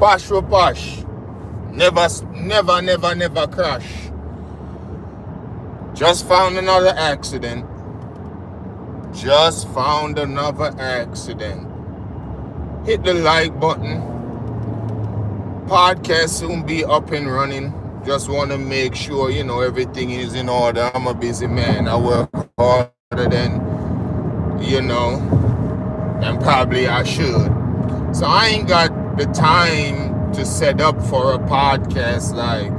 Poshhh for Poshhh. Never crash. Just found another accident. Hit the like button. Podcast soon be up and running. Just want to make sure, everything is in order. I'm a busy man. I work harder than, than probably I should. So I ain't got the time to set up for a podcast. Like,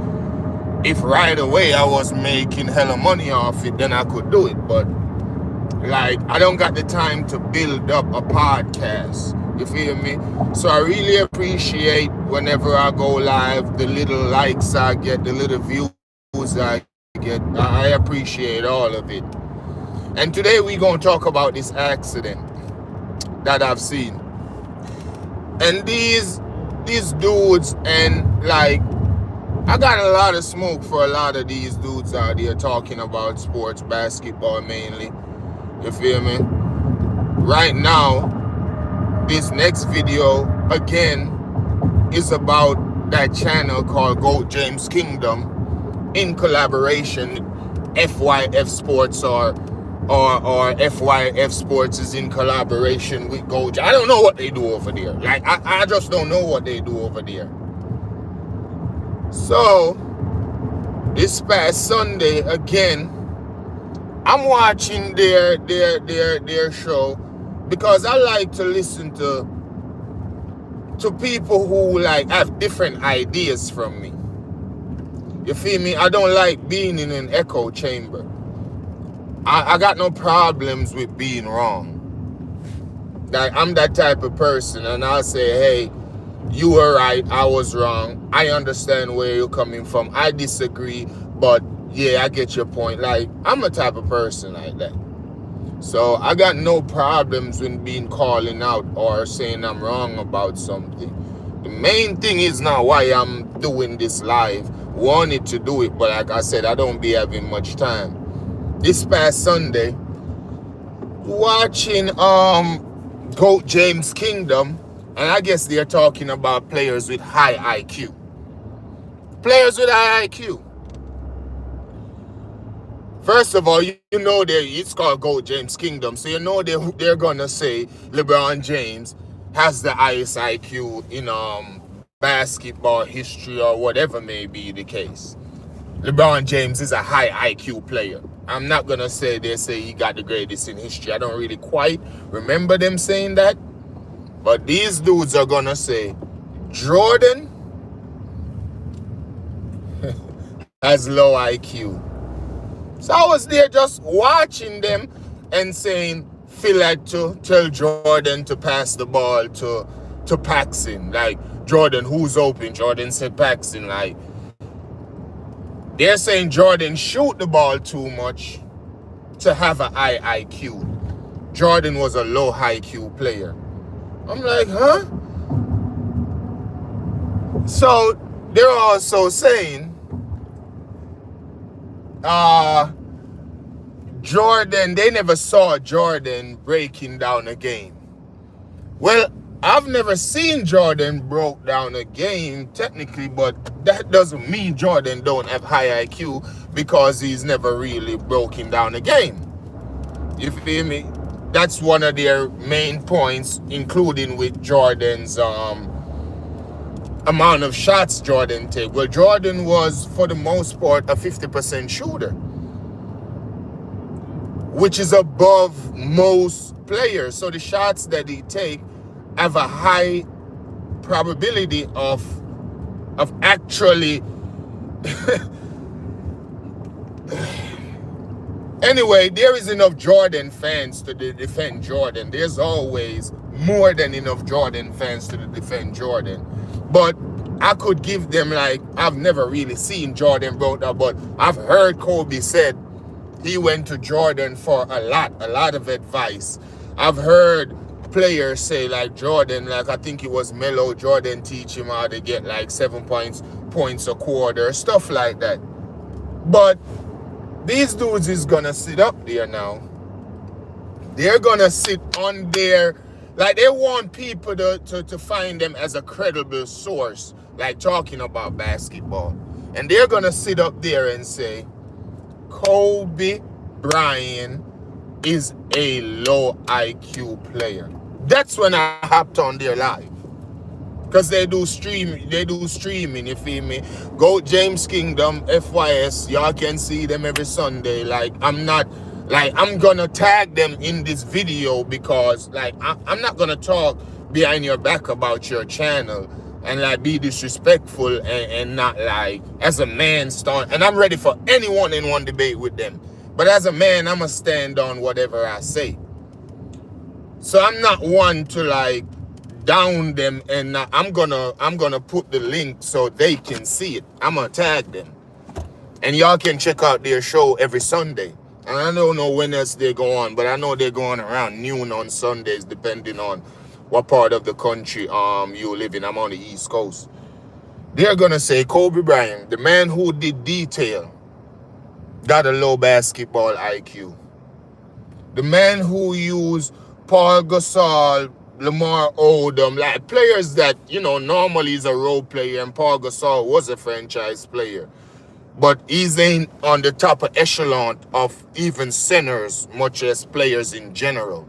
if right away I was making hella money off it, then I could do it. But, like, I don't got the time to build up a podcast. You feel me? So I really appreciate whenever I go live, the little likes I get, the little views I get. I appreciate all of it. And today we're going to talk about this accident that I've seen. And these dudes, and like, I got a lot of smoke for a lot of these dudes out there talking about sports, basketball mainly. You feel me? Right now, this next video, again, is about that channel called GOAT James Kingdom in collaboration FYF Sports or FYF Sports is in collaboration with GOAT. I don't know what they do over there. Like, I just don't know what they do over there. So, this past Sunday, again, I'm watching their show because I like to listen to people who like have different ideas from me. You feel me? I don't like being in an echo chamber. I got no problems with being wrong. Like, I'm that type of person, and I'll say, hey, you were right, I was wrong. I understand where you're coming from. I disagree, but yeah, I get your point. Like, I'm a type of person like that. So I got no problems with being calling out or saying I'm wrong about something. The main thing is now why I'm doing this live. Wanted to do it, but like I said, I don't be having much time. This past Sunday, watching GOAT James Kingdom, and I guess they're talking about players with high IQ. Players with high IQ. First of all, it's called GOAT James Kingdom, so they're gonna say LeBron James has the highest IQ in basketball history or whatever may be the case. LeBron James is a high IQ player. I'm not gonna say they say he got the greatest in history. I don't really quite remember them saying that, but these dudes are gonna say Jordan has low IQ. So I was there just watching them and saying, Phil had to tell Jordan to pass the ball to Paxson. Like, Jordan, who's open? Jordan said Paxson. Like, they're saying Jordan shoot the ball too much to have a high IQ. Jordan was a low IQ player. I'm like, huh? So they're also saying, Jordan, they never saw Jordan breaking down a game. Well, I've never seen Jordan broke down a game technically, but that doesn't mean Jordan don't have high IQ because he's never really broken down a game. You feel me? That's one of their main points, including with Jordan's amount of shots Jordan take. Well, Jordan was, for the most part, a 50% shooter, which is above most players. So the shots that he take have a high probability of actually anyway, there is enough Jordan fans to defend Jordan. There's always more than enough Jordan fans to defend Jordan. But I could give them, like, I've never really seen Jordan broke down, but I've heard Kobe said he went to Jordan for a lot of advice. I've heard players say, like, Jordan, like, I think it was Melo, Jordan teach him how to get like 7 points a quarter, stuff like that. But these dudes is gonna sit up there now. They're gonna sit on their, Like they want people to find them as a credible source, like talking about basketball. And they're gonna sit up there and say, Kobe Bryant is a low IQ player. That's when I hopped on their live. Cause they do streaming, you feel me? Go James Kingdom, FYS, y'all can see them every Sunday. Like I'm gonna tag them in this video because like I'm not gonna talk behind your back about your channel and like be disrespectful and not like as a man stand. And I'm ready for anyone in one debate with them. But as a man, I'ma stand on whatever I say. So I'm not one to like down them, and I'm gonna put the link so they can see it. I'm gonna tag them, and y'all can check out their show every Sunday. And I don't know when else they go on, but I know they're going around noon on Sundays, depending on what part of the country you live in. I'm on the East Coast. They're gonna say Kobe Bryant, the man who did detail, got a low basketball IQ. The man who used Paul Gasol, Lamar Odom, like players that, you know, normally is a role player, and Paul Gasol was a franchise player. But he's ain't on the top of echelon of even centers, much as players in general.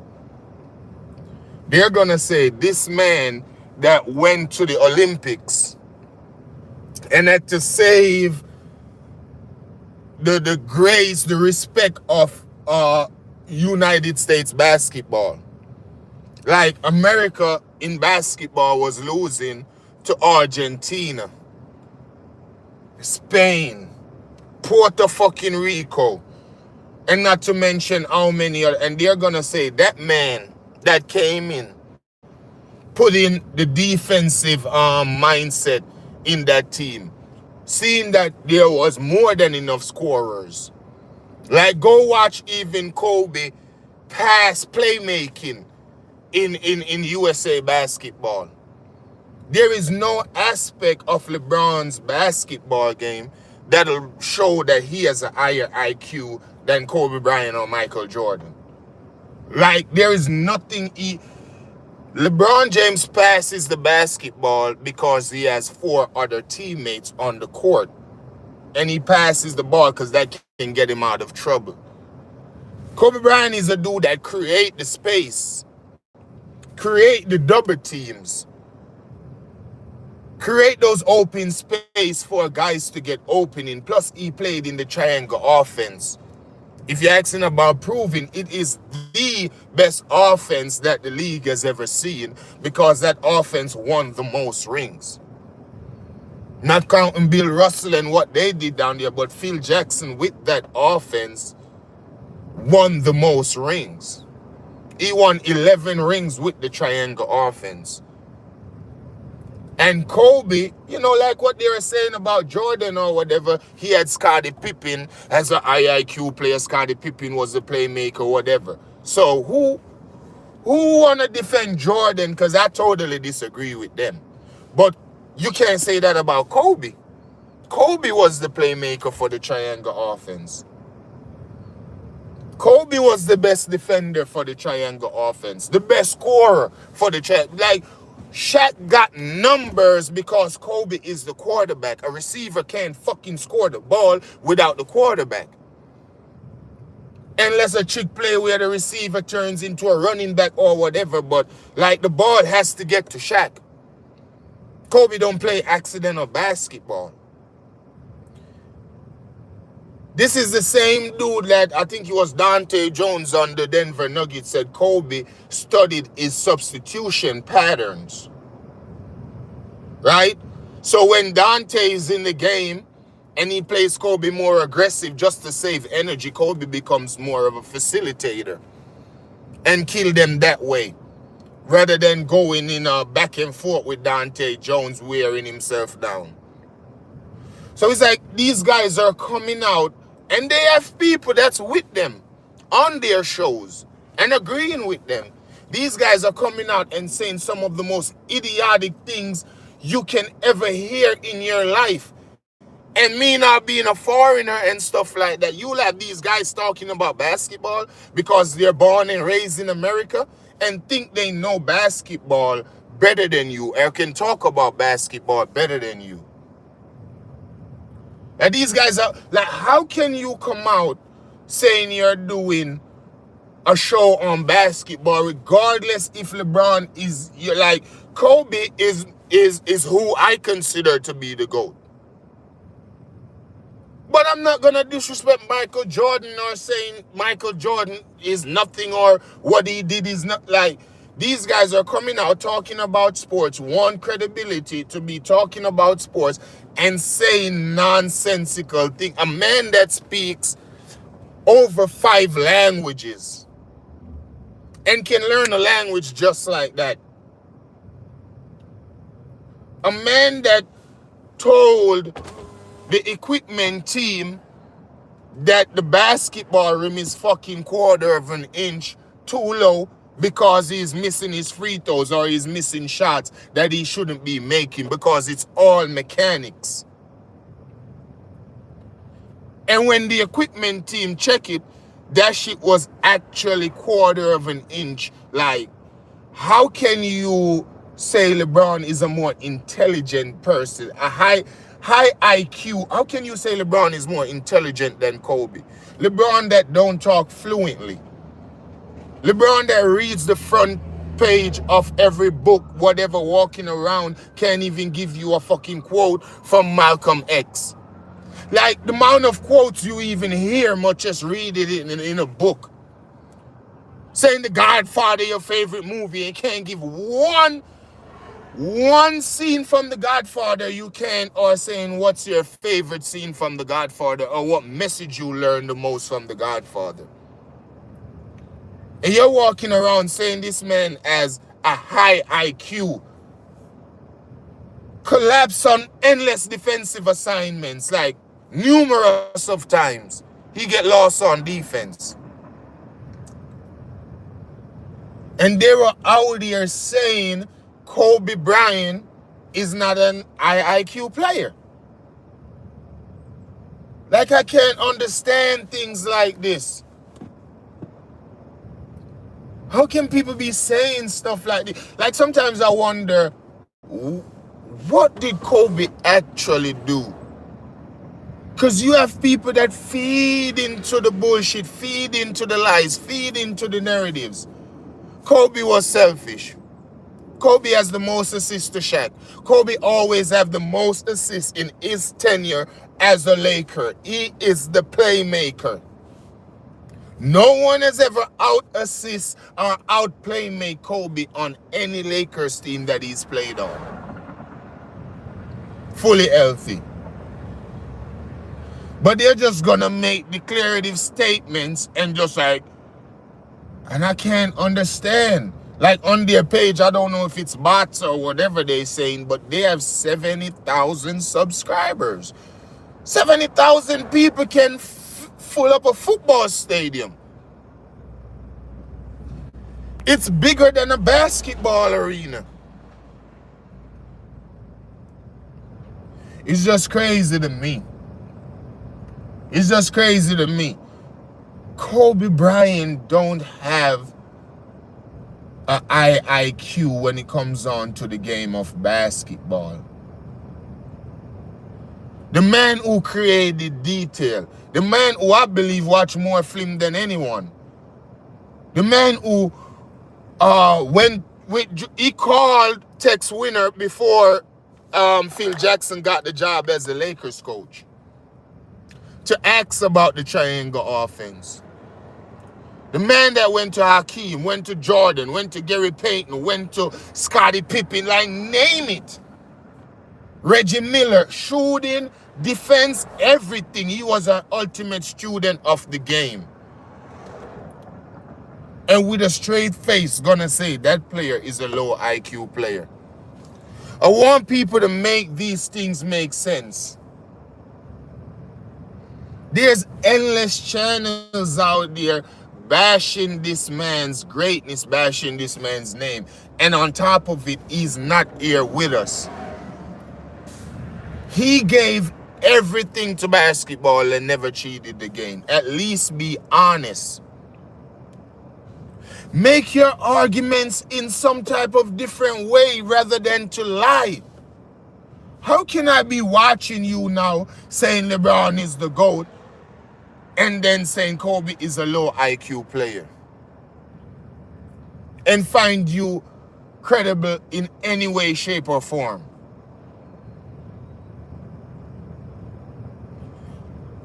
They're gonna say this man that went to the Olympics and had to save the grace, the respect of United States basketball. Like America in basketball was losing to Argentina, Spain, Puerto fucking Rico, and not to mention how many other. And they're gonna say that man that came in, put in the defensive mindset in that team, seeing that there was more than enough scorers. Like go watch even Kobe pass playmaking in USA basketball. There is no aspect of LeBron's basketball game that'll show that he has a higher IQ than Kobe Bryant or Michael Jordan. Like there is nothing. LeBron James passes the basketball because he has 4 other teammates on the court. And he passes the ball because that can get him out of trouble. Kobe Bryant is a dude that create the space, create the double teams, create those open space for guys to get opening. Plus, he played in the triangle offense. If you're asking about proving, it is the best offense that the league has ever seen because that offense won the most rings. Not counting Bill Russell and what they did down there, but Phil Jackson with that offense won the most rings. He won 11 rings with the triangle offense. And Kobe, you know, like what they were saying about Jordan or whatever, he had Scottie Pippen as an IIQ player. Scottie Pippen was the playmaker or whatever. So who want to defend Jordan? Because I totally disagree with them. But you can't say that about Kobe. Kobe was the playmaker for the triangle offense. Kobe was the best defender for the triangle offense. The best scorer for the triangle. Like, Shaq got numbers because Kobe is the quarterback. A receiver can't fucking score the ball without the quarterback. Unless a trick play where the receiver turns into a running back or whatever. But, like, the ball has to get to Shaq. Kobe don't play accidental basketball. This is the same dude that I think it was Dante Jones on the Denver Nuggets said Kobe studied his substitution patterns. Right? So when Dante is in the game and he plays Kobe more aggressive just to save energy, Kobe becomes more of a facilitator and kill them that way. Rather than going in a back and forth with Dante Jones wearing himself down. So it's like these guys are coming out and they have people that's with them on their shows and agreeing with them. These guys are coming out and saying some of the most idiotic things you can ever hear in your life. And me not being a foreigner and stuff like that, you'll have these guys talking about basketball because they're born and raised in America. and think they know basketball better than you or can talk about basketball better than you. And these guys are like, how can you come out saying you're doing a show on basketball regardless if LeBron is, you're like, Kobe is who I consider to be the GOAT. But I'm not going to disrespect Michael Jordan or saying Michael Jordan is nothing or what he did is not. Like, these guys are coming out talking about sports, want credibility to be talking about sports and saying nonsensical things. A man that speaks over 5 languages and can learn a language just like that. A man that told the equipment team that the basketball rim is fucking 1/4 of an inch too low because he's missing his free throws or he's missing shots that he shouldn't be making because it's all mechanics. And when the equipment team check it, that shit was actually 1/4 of an inch. Like, how can you say LeBron is a more intelligent person, a high IQ? How can you say LeBron is more intelligent than Kobe? LeBron that don't talk fluently. LeBron that reads the front page of every book, whatever, walking around, can't even give you a fucking quote from Malcolm X. Like, the amount of quotes you even hear, much as read it in a book. Saying The Godfather your favorite movie and can't give one scene from The Godfather you can, or saying what's your favorite scene from The Godfather or what message you learned the most from The Godfather. And you're walking around saying this man has a high IQ, collapse on endless defensive assignments, like numerous of times. He get lost on defense. And they were out here saying Kobe Bryant is not an high IQ player. Like, I can't understand things like this. How can people be saying stuff like this? Like, sometimes I wonder, what did Kobe actually do? Because you have people that feed into the bullshit, feed into the lies, feed into the narratives. Kobe was selfish. Kobe has the most assists to Shaq. Kobe always have the most assists in his tenure as a Laker. He is the playmaker. No one has ever out-assist or out-playmake Kobe on any Lakers team that he's played on. Fully healthy. But they're just gonna make declarative statements and just like, and I can't understand. Like, on their page, I don't know if it's bots or whatever they're saying, but they have 70,000 subscribers. 70,000 people can fill up a football stadium. It's bigger than a basketball arena. It's just crazy to me. It's just crazy to me. Kobe Bryant don't have a high IQ when it comes on to the game of basketball. The man who created detail. The man who I believe watched more film than anyone. The man who he called Tex Winner before Phil Jackson got the job as the Lakers coach to ask about the triangle offense. The man that went to Hakeem, went to Jordan, went to Gary Payton, went to Scottie Pippen, like, name it. Reggie Miller, shooting, defense, everything. He was an ultimate student of the game. And with a straight face, gonna say that player is a low IQ player. I want people to make these things make sense. There's endless channels out there bashing this man's greatness, bashing this man's name. And on top of it, he's not here with us. He gave everything to basketball and never cheated the game. At least be honest. Make your arguments in some type of different way rather than to lie. How can I be watching you now saying LeBron is the GOAT and then saying Kobe is a low IQ player and find you credible in any way, shape, or form?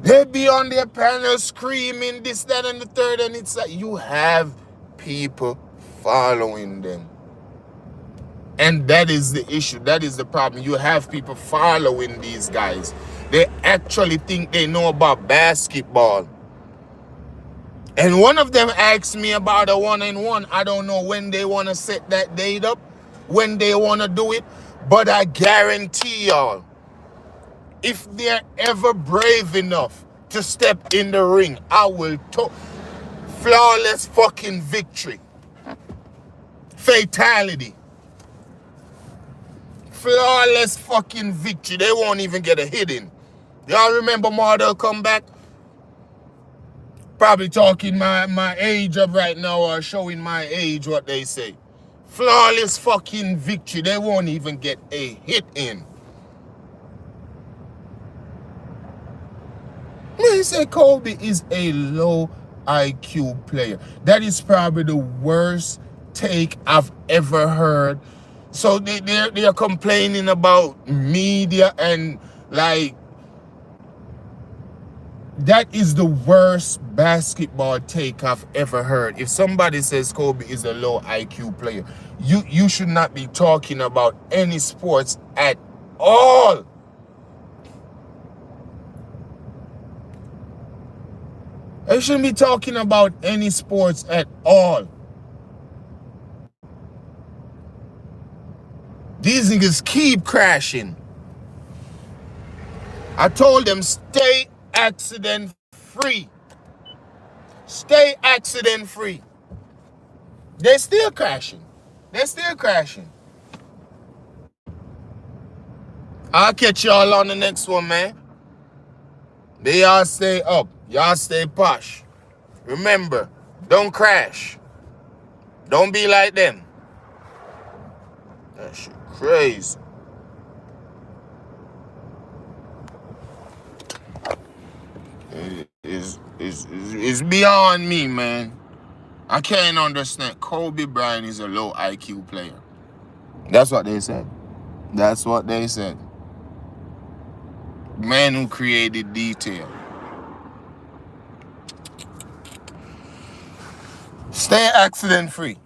They be on their panel screaming this, that, and the third, and it's like you have people following them. And that is the issue. That is the problem. You have people following these guys. They actually think they know about basketball. And one of them asked me about a 1-on-1. I don't know when they want to set that date up, when they want to do it, but I guarantee y'all, if they're ever brave enough to step in the ring, I will talk. Flawless fucking victory. Fatality. Flawless fucking victory. They won't even get a hit in. Y'all remember Mortal Kombat? Probably talking my age up right now or showing my age, what they say. Flawless fucking victory. They won't even get a hit in. They say Kobe is a low IQ player. That is probably the worst take I've ever heard. So they're complaining about media and like, that is the worst basketball take I've ever heard. If somebody says Kobe is a low IQ player, you should not be talking about any sports at all. You shouldn't be talking about any sports at all. These niggas keep crashing. I told them stay accident free. Stay accident free. They're still crashing. They're still crashing. I'll catch y'all on the next one, man. They all stay up. Y'all stay posh. Remember, don't crash. Don't be like them. That shit crazy. It's beyond me, man. I can't understand. Kobe Bryant is a low IQ player. That's what they said. That's what they said. Man who created detail. Stay accident free.